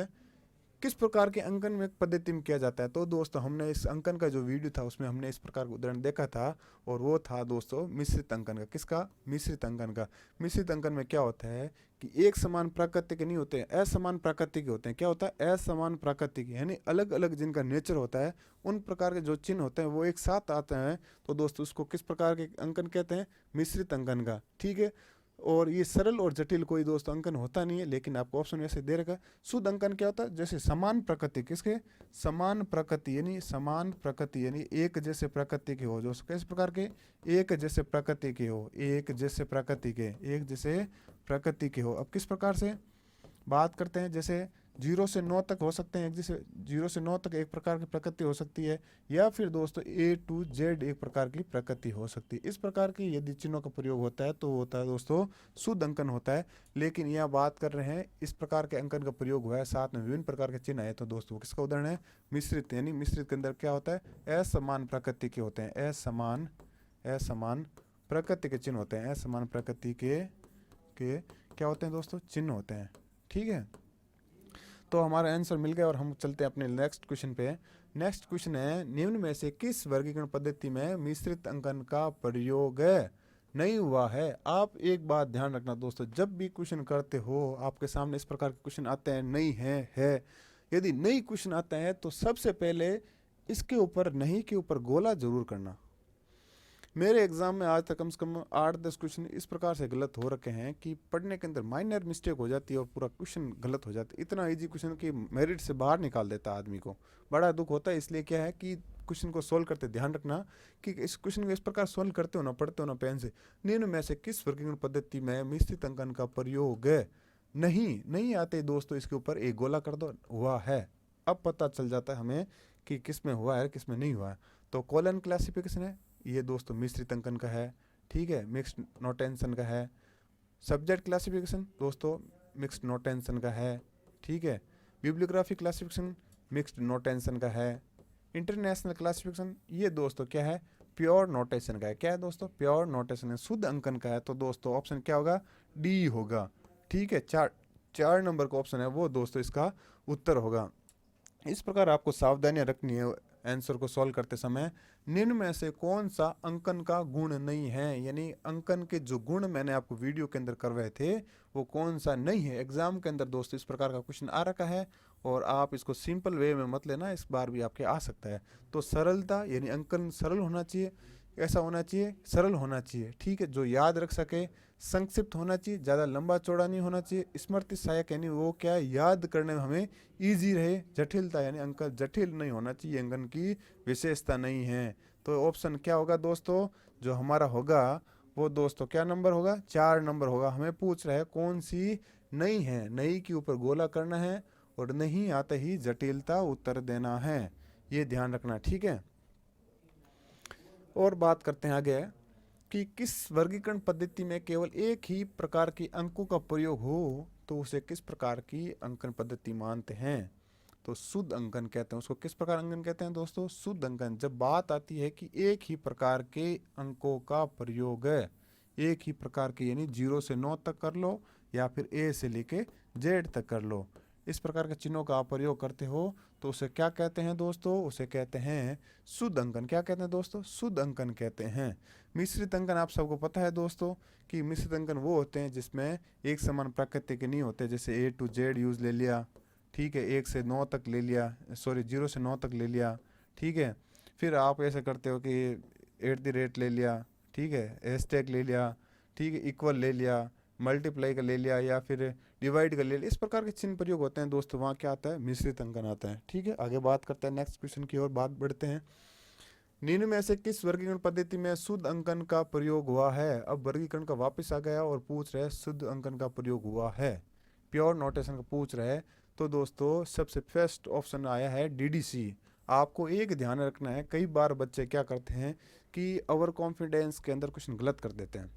किस प्रकार के अंकन में पद्धति में किया जाता है? तो दोस्तों हमने इस अंकन का जो वीडियो था उसमें हमने इस प्रकार का उदाहरण देखा था, और वो था दोस्तों मिश्रित अंकन का। किसका? मिश्रित अंकन का। मिश्रित अंकन में क्या होता है कि एक समान प्रकृति के नहीं होते हैं, असमान प्रकृति के होते हैं। क्या होता है? असमान प्रकृति के, यानी अलग अलग जिनका नेचर होता है, उन प्रकार के जो चिन्ह होते हैं वो एक साथ आते हैं, तो दोस्तों उसको किस प्रकार के अंकन कहते हैं? मिश्रित अंकन का। ठीक है, और ये सरल और जटिल कोई दोस्त अंकन होता नहीं है, लेकिन आपको ऑप्शन वैसे दे रखा है। शुद्ध अंकन क्या होता है? जैसे समान प्रकृति, किसके? समान प्रकृति, यानी समान प्रकृति यानी एक जैसे प्रकृति के हो, जो किस प्रकार के? एक जैसे प्रकृति के हो, एक जैसे प्रकृति के, एक जैसे प्रकृति के हो। अब किस प्रकार से बात करते हैं? जैसे 0 से 9 तक हो सकते हैं, जैसे 0 से 9 तक एक प्रकार की प्रकृति हो सकती है, या फिर दोस्तों A to Z एक प्रकार की प्रकृति हो सकती है। इस प्रकार की यदि चिन्हों का प्रयोग होता है तो होता है दोस्तों शुद्ध अंकन होता है। लेकिन यहाँ बात कर रहे हैं इस प्रकार के अंकन का प्रयोग हुआ है, साथ में विभिन्न प्रकार के चिन्ह आए, तो दोस्तों किसका उदाहरण है? मिश्रित, यानी मिश्रित के अंदर क्या होता है? असमान प्रकृति के होते हैं, असमान प्रकृति के चिन्ह होते हैं, असमान प्रकृति के क्या होते हैं दोस्तों? चिन्ह होते हैं। ठीक है, तो हमारा आंसर मिल गया और हम चलते हैं अपने नेक्स्ट क्वेश्चन पे। नेक्स्ट क्वेश्चन है, निम्न में से किस वर्गीकरण पद्धति में मिश्रित अंकन का प्रयोग नहीं हुआ है? आप एक बात ध्यान रखना दोस्तों, जब भी क्वेश्चन करते हो आपके सामने इस प्रकार के क्वेश्चन आते हैं, नहीं है। यदि नहीं क्वेश्चन आता है तो सबसे पहले इसके ऊपर नहीं के ऊपर गोला जरूर करना। मेरे एग्जाम में आज तक कम से कम 8-10 क्वेश्चन इस प्रकार से गलत हो रखे हैं कि पढ़ने के अंदर माइनर मिस्टेक हो जाती है और पूरा क्वेश्चन गलत हो जाता है। इतना इजी क्वेश्चन की मेरिट से बाहर निकाल देता है आदमी को, बड़ा दुख होता है। इसलिए क्या है कि क्वेश्चन को सोल्व करते ध्यान रखना कि इस क्वेश्चन को इस प्रकार सोल्व करते हो ना, पढ़ते हो ना पेन से, निम्न में से किस वर्गीकरण पद्धति में मिश्रित अंकन का प्रयोग नहीं आते दोस्तों, इसके ऊपर एक गोला कर दो, हुआ है। अब पता चल जाता है हमें कि किस में हुआ है किस में नहीं हुआ है। तो कॉलन क्लासिफिकेशन है ये दोस्तों मिश्रित अंकन का है। ठीक है, मिक्स्ड नोटेंशन का है। सब्जेक्ट क्लासिफिकेशन दोस्तों मिक्स्ड नोटेंशन का है। ठीक है, बिब्लियोग्राफी क्लासिफिकेशन मिक्स्ड नोटेंशन का है। इंटरनेशनल क्लासिफिकेशन ये दोस्तों क्या है? प्योर नोटेशन का है। क्या है दोस्तों? प्योर नोटेशन है, शुद्ध अंकन का है। तो दोस्तों ऑप्शन क्या होगा? डी होगा। ठीक है, 4 नंबर का ऑप्शन है वो दोस्तों इसका उत्तर होगा। इस प्रकार आपको सावधानियां रखनी है आंसर को सॉल्व करते समय। निम्न में से कौन सा अंकन का गुण नहीं है? यानी अंकन के जो गुण मैंने आपको वीडियो के अंदर करवाए थे वो कौन सा नहीं है? एग्जाम के अंदर दोस्तों इस प्रकार का क्वेश्चन आ रखा है और आप इसको सिंपल वे में मत लेना, इस बार भी आपके आ सकता है। तो सरलता यानी अंकन सरल होना चाहिए, ऐसा होना चाहिए, सरल होना चाहिए। ठीक है, जो याद रख सके, संक्षिप्त होना चाहिए, ज़्यादा लंबा चौड़ा नहीं होना चाहिए, स्मृति सहायक यानी वो क्या है याद करने में हमें इजी रहे, जटिलता यानी अंक जटिल नहीं होना चाहिए, अंकन की विशेषता नहीं है। तो ऑप्शन क्या होगा दोस्तों? जो हमारा होगा वो दोस्तों क्या नंबर होगा? 4 नंबर होगा। हमें पूछ रहा है कौन सी नहीं है, नहीं के ऊपर गोला करना है और नहीं आते ही जटिलता उत्तर देना है, ये ध्यान रखना। ठीक है, और बात करते हैं आगे कि किस वर्गीकरण पद्धति में केवल एक ही प्रकार के अंकों का प्रयोग हो तो उसे किस प्रकार की अंकन पद्धति मानते हैं? तो शुद्ध अंकन कहते हैं उसको। किस प्रकार अंकन कहते हैं दोस्तों? शुद्ध अंकन। जब बात आती है कि एक ही प्रकार के अंकों का प्रयोग है, एक ही प्रकार के यानी 0 से 9 तक कर लो या फिर A से लेके Z तक कर लो। इस प्रकार के चिन्हों का आप प्रयोग करते हो तो उसे क्या कहते हैं दोस्तों? उसे कहते हैं शुद्ध अंकन। क्या कहते हैं दोस्तों? शुद्ध अंकन कहते हैं। मिश्रित अंकन आप सबको पता है दोस्तों कि मिश्रित अंकन वो होते हैं जिसमें एक समान प्रकृति के नहीं होते, जैसे A to Z यूज ले लिया, ठीक है, 1 से 9 तक ले लिया, सॉरी 0 से 9 तक ले लिया, ठीक है। फिर आप ऐसे करते हो कि @ ले लिया, ठीक है, हैशटैग ले लिया, ठीक है, इक्वल ले लिया, मल्टीप्लाई का ले लिया, या फिर डिवाइड का ले लिया। इस प्रकार के चिन्ह प्रयोग होते हैं दोस्तों, वहाँ क्या आता है? मिश्रित अंकन आता है, ठीक है। आगे बात करते हैं नेक्स्ट क्वेश्चन की ओर बात बढ़ते हैं। निम्न में से किस वर्गीकरण पद्धति में शुद्ध अंकन का प्रयोग हुआ है? अब वर्गीकरण का वापस आ गया और पूछ रहे शुद्ध अंकन का प्रयोग हुआ है, प्योर नोटेशन का पूछ रहे। तो दोस्तों सबसे फर्स्ट ऑप्शन आया है DDC। आपको एक ध्यान रखना है, कई बार बच्चे क्या करते हैं कि ओवर कॉन्फिडेंस के अंदर क्वेश्चन गलत कर देते हैं।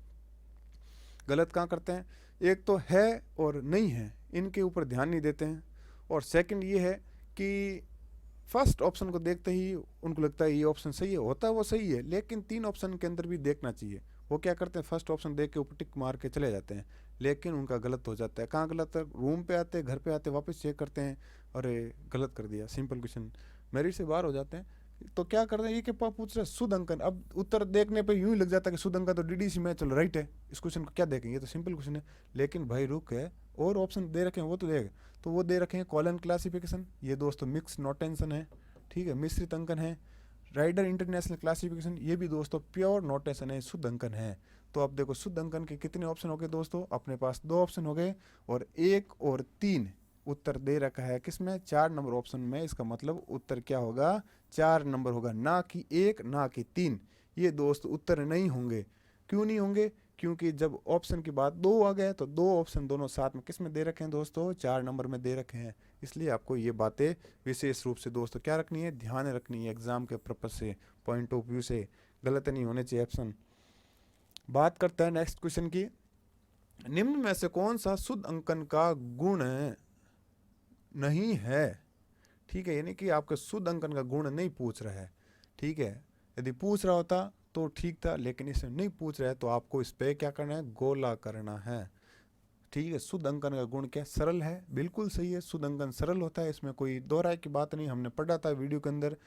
गलत कहाँ करते हैं? एक तो है और नहीं है, इनके ऊपर ध्यान नहीं देते हैं। और सेकंड ये है कि फर्स्ट ऑप्शन को देखते ही उनको लगता है ये ऑप्शन सही है, होता है वो सही है, लेकिन 3 ऑप्शन के अंदर भी देखना चाहिए। वो क्या करते हैं? फर्स्ट ऑप्शन देख के ऊपर टिक मार के चले जाते हैं, लेकिन उनका गलत हो जाता है। कहाँ गलत है? रूम पे आते, घर पे आते, वापस चेक करते हैं, अरे गलत कर दिया, सिंपल क्वेश्चन, मेरिट से बाहर हो जाते हैं। तो क्या करते हैं, ये क्या पूछ रहे हैं? शुद्ध अंकन। अब उत्तर देखने पे यूं ही लग जाता है कि शुद्ध अंकन तो DDC में, चलो राइट है, इस क्वेश्चन को क्या देखेंगे, तो सिंपल क्वेश्चन है। लेकिन भाई रुक है, और ऑप्शन दे रखे हैं वो तो देख, तो वो दे रखे हैं कॉलन क्लासिफिकेशन, ये दोस्तों मिक्स नोटेशन है, ठीक है, मिश्रित अंकन है। राइडर इंटरनेशनल क्लासिफिकेशन, ये भी दोस्तों प्योर नोटेशन है, शुद्ध अंकन है। तो अब देखो शुद्ध अंकन के कितने ऑप्शन हो गए दोस्तों? अपने पास 2 ऑप्शन हो गए, और 1 और 3 उत्तर दे रखा है किसमें? 4 नंबर ऑप्शन में। इसका मतलब उत्तर क्या होगा? 4 नंबर होगा, ना कि 1, ना कि 3। ये दोस्त उत्तर नहीं होंगे। क्यों नहीं होंगे? क्योंकि जब ऑप्शन की बात 2 आ गए तो 2 ऑप्शन दोनों साथ में किस में दे रखे हैं दोस्तों? 4 नंबर में दे रखे हैं। इसलिए आपको ये बातें विशेष रूप से दोस्तों क्या रखनी है? ध्यान रखनी है, एग्जाम के पर्पज से, पॉइंट ऑफ व्यू से गलत नहीं होने चाहिए ऑप्शन। बात करते हैं नेक्स्ट क्वेश्चन की। निम्न में से कौन सा शुद्ध अंकन का गुण नहीं है? ठीक है, यानी कि आपके शुद्ध अंकन का गुण नहीं पूछ रहा है, ठीक है। यदि पूछ रहा होता तो ठीक था, लेकिन इसे नहीं पूछ रहा है, तो आपको इस पे क्या करना है? गोला करना है, ठीक है। शुद्ध अंकन का गुण क्या? सरल है, बिल्कुल सही है, शुद्ध अंकन सरल होता है, इसमें कोई दो राय की बात नहीं। हमने पढ़ा था वीडियो के अंदर।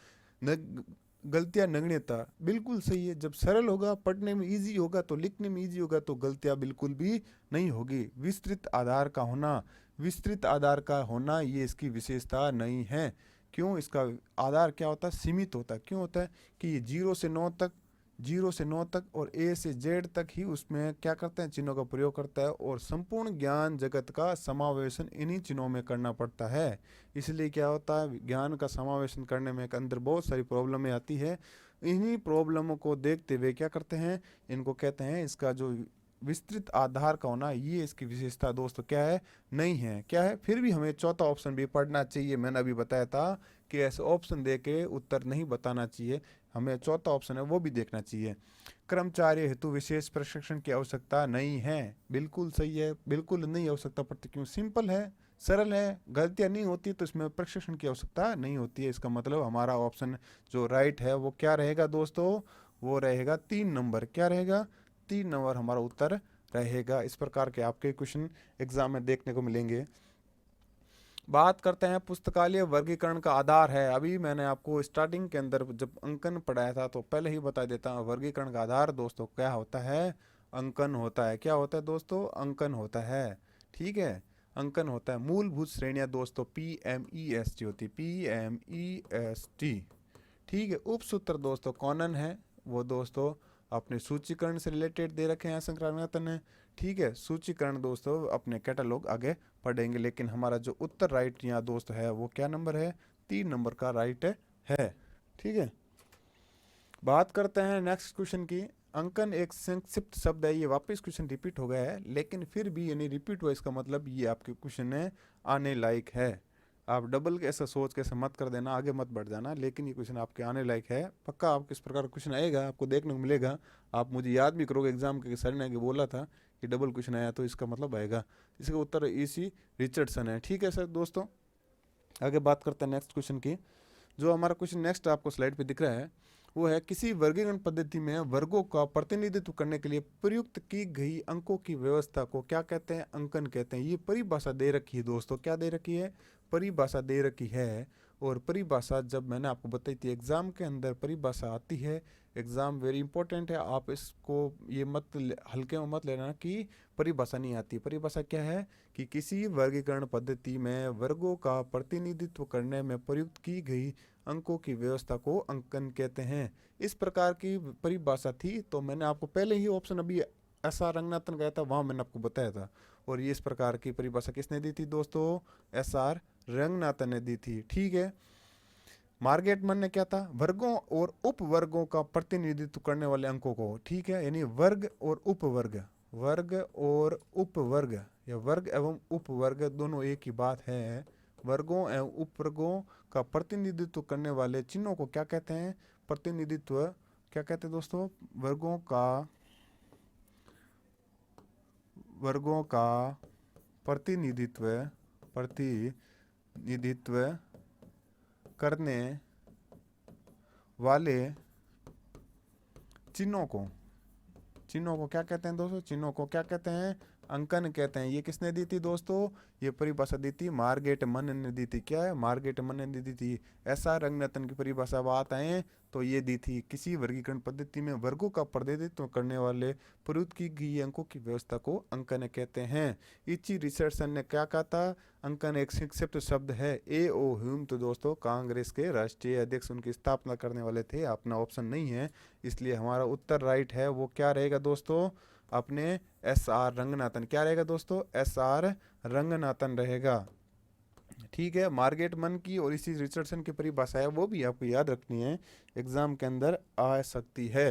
गलतियां नगण्यता, बिल्कुल सही है। जब सरल होगा, पढ़ने में इजी होगा, तो लिखने में इजी होगा, तो गलतियां बिल्कुल भी नहीं होगी। विस्तृत आधार का होना, विस्तृत आधार का होना ये इसकी विशेषता नहीं है। क्यों? इसका आधार क्या होता है? सीमित होता है। क्यों होता है? कि ये 0 से 9 तक, 0 से 9 तक और A से Z तक ही उसमें क्या करते हैं? चिन्हों का प्रयोग करता है, और संपूर्ण ज्ञान जगत का समावेशन इन्हीं चिन्हों में करना पड़ता है। इसलिए क्या होता है? ज्ञान का समावेशन करने में अंदर बहुत सारी प्रॉब्लमें आती है। इन्हीं प्रॉब्लमों को देखते हुए क्या करते हैं? इनको कहते हैं, इसका जो विस्तृत आधार का होना, ये इसकी विशेषता दोस्तों क्या है? नहीं है। क्या है? फिर भी हमें चौथा ऑप्शन भी पढ़ना चाहिए। मैंने अभी बताया था कि ऐसे ऑप्शन दे के उत्तर नहीं बताना चाहिए, हमें चौथा ऑप्शन है वो भी देखना चाहिए। कर्मचारी हेतु विशेष प्रशिक्षण की आवश्यकता नहीं है, बिल्कुल सही है, बिल्कुल नहीं आवश्यकता पड़ती। क्यों? सिंपल है, सरल है, गलतियां नहीं होती, तो इसमें प्रशिक्षण की आवश्यकता नहीं होती है। इसका मतलब हमारा ऑप्शन जो राइट है वो क्या रहेगा दोस्तों? वो रहेगा 3 नंबर। क्या रहेगा? 3 नंबर हमारा उत्तर रहेगा। इस प्रकार के आपके क्वेश्चन एग्जाम में देखने को मिलेंगे। बात करते हैं पुस्तकालय वर्गीकरण का आधार है। अभी मैंने आपको स्टार्टिंग के अंदर जब अंकन पढ़ाया था तो पहले ही बता देता हूँ, वर्गीकरण का आधार दोस्तों क्या होता है? अंकन होता है। क्या होता है दोस्तों? अंकन होता है, ठीक है, अंकन होता है। मूलभूत श्रेणियां दोस्तों PMEST होती, PMEST, ठीक है। उपसूत्र दोस्तों कॉनन है, वो दोस्तों अपने सूचीकरण से रिलेटेड दे रखे हैं संक्रांतन है, ठीक है। सूचीकरण दोस्तों अपने कैटलॉग आगे पढ़ेंगे, लेकिन हमारा जो उत्तर राइट यहाँ दोस्त है वो क्या नंबर है? 3 नंबर का राइट है, ठीक है। बात करते हैं नेक्स्ट क्वेश्चन की। अंकन एक संक्षिप्त शब्द है, ये वापस क्वेश्चन रिपीट हो गया है, लेकिन फिर भी यानी रिपीट हुआ, इसका मतलब ये आपके क्वेश्चन है आने लायक है। आप डबल के ऐसा सोच के ऐसा मत कर देना, आगे मत बढ़ जाना, लेकिन ये क्वेश्चन आपके आने लायक है। पक्का आपको इस प्रकार का क्वेश्चन आएगा, आपको देखने को मिलेगा। आप मुझे याद भी करोगे एग्जाम के, सर ने आगे बोला था कि डबल क्वेश्चन आया तो इसका मतलब आएगा। इसका उत्तर EC रिचर्डसन है, ठीक है सर दोस्तों। आगे बात करते हैं नेक्स्ट क्वेश्चन की। जो हमारा क्वेश्चन नेक्स्ट आपको स्लाइड पे दिख रहा है वो है किसी वर्गीकरण पद्धति में वर्गों का प्रतिनिधित्व करने के लिए प्रयुक्त की गई अंकों की व्यवस्था को क्या कहते हैं? अंकन कहते हैं। ये परिभाषा दे रखी है दोस्तों, क्या दे रखी है? परिभाषा दे रखी है। और परिभाषा जब मैंने आपको बताई थी, एग्जाम के अंदर परिभाषा आती है, एग्जाम वेरी इंपॉर्टेंट है, आप इसको ये हल्के में मत लेना कि परिभाषा नहीं आती। परिभाषा क्या है कि किसी वर्गीकरण पद्धति में वर्गों का प्रतिनिधित्व करने में प्रयुक्त की गई अंकों की व्यवस्था को अंकन कहते हैं। इस प्रकार की परिभाषा थी, तो मैंने आपको पहले ही ऑप्शन अभी SR रंगनाथन गया था, वहां मैंने आपको बताया था। और ये इस प्रकार की परिभाषा किसने दी थी दोस्तों? SR रंगनाथन ने दी थी। ठीक है। मार्गेट मन ने क्या था? वर्गों और उपवर्गों का प्रतिनिधित्व करने वाले अंकों को, ठीक है, यानी वर्ग और उपवर्ग, वर्ग और उपवर्ग या वर्ग एवं उपवर्ग दोनों एक ही बात है। वर्गों एवं उपवर्गों का प्रतिनिधित्व करने वाले चिन्हों को क्या कहते हैं? प्रतिनिधित्व क्या कहते हैं दोस्तों? वर्गों का प्रतिनिधित्व करने वाले चिन्हों को क्या कहते हैं दोस्तों? चिन्हों को क्या कहते हैं? अंकन कहते हैं। ये किसने दी थी दोस्तों? ये परिभाषा दी थी मार्गेट मन ने दी थी। क्या है? मार्गेट मन ने दी थी। SR रंगनाथन की परिभाषा बात आए तो ये दी थी, किसी वर्गीकरण पद्धति में वर्गों का प्रतिनिधित्व करने वाले प्रयुक्त की गई अंकों की व्यवस्था को अंकन कहते हैं। इची रिचर्डसन ने क्या कहा था? अंकन एक संक्षिप्त शब्द है। A.O. ह्यूम तो दोस्तों कांग्रेस के राष्ट्रीय अध्यक्ष, उनकी स्थापना करने वाले थे। अपना ऑप्शन नहीं है, इसलिए हमारा उत्तर राइट है। वो क्या रहेगा दोस्तों? अपने SR रंगनाथन। क्या रहेगा दोस्तों? SR रंगनाथन रहेगा। ठीक है। मार्गेट मन की और इसी रिचर्डसन की परिभाषा है, वो भी आपको याद रखनी है, एग्जाम के अंदर आ सकती है।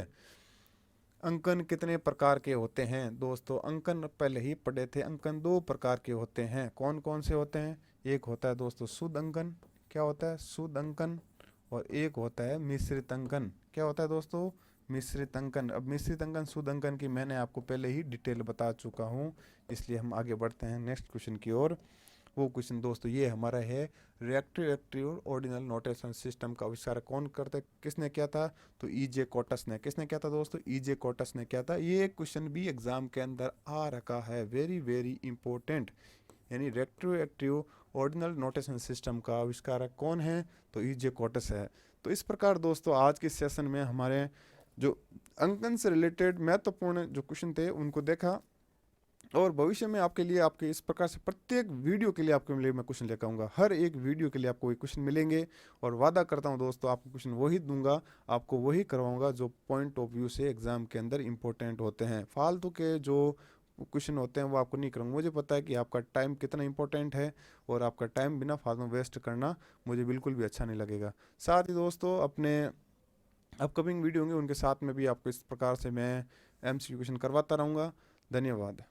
अंकन कितने प्रकार के होते हैं दोस्तों? अंकन पहले ही पढ़े थे। अंकन 2 प्रकार के होते हैं। कौन कौन से होते हैं? एक होता है दोस्तों शुद्ध अंकन। क्या होता है? शुद्ध अंकन। और एक होता है मिश्रित अंकन। क्या होता है दोस्तों? मिश्रित अंकन। अब मिश्रित अंकन शुद्ध अंकन की मैंने आपको पहले ही डिटेल बता चुका हूँ, इसलिए हम आगे बढ़ते हैं नेक्स्ट क्वेश्चन की ओर। वो क्वेश्चन दोस्तों ये हमारा है, रिएक्टिव ऑर्डिनल नोटेशन सिस्टम का आविष्कार कौन करता है? किसने किया था? तो E.J. कोटस ने। किसने किया था दोस्तों? E.J. कोटस ने किया था। ये क्वेश्चन भी एग्जाम के अंदर आ रखा है, वेरी वेरी इंपॉर्टेंट। यानी रिएक्टिव ऑर्डिनल नोटेशन सिस्टम का आविष्कारक कौन है? तो E.J. कोटस है। तो इस प्रकार दोस्तों आज के सेशन में हमारे जो अंकन से रिलेटेड महत्वपूर्ण जो क्वेश्चन थे उनको देखा, और भविष्य में आपके लिए आपके इस प्रकार से प्रत्येक वीडियो के लिए आपके लिए मैं क्वेश्चन लेकर आऊँगा। हर एक वीडियो के लिए आपको एक क्वेश्चन मिलेंगे, और वादा करता हूँ दोस्तों आपको क्वेश्चन वही दूंगा, आपको वही करवाऊंगा जो पॉइंट ऑफ व्यू से एग्जाम के अंदर इंपॉर्टेंट होते हैं। फालतू के जो क्वेश्चन होते हैं वो आपको नहीं करूँगा। मुझे पता है कि आपका टाइम कितना इंपॉर्टेंट है, और आपका टाइम बिना फालतू वेस्ट करना मुझे बिल्कुल भी अच्छा नहीं लगेगा। साथ ही दोस्तों अपने अपकमिंग वीडियो होंगे उनके साथ में भी आपको इस प्रकार से मैं MCQ क्वेश्चन करवाता रहूँगा। धन्यवाद।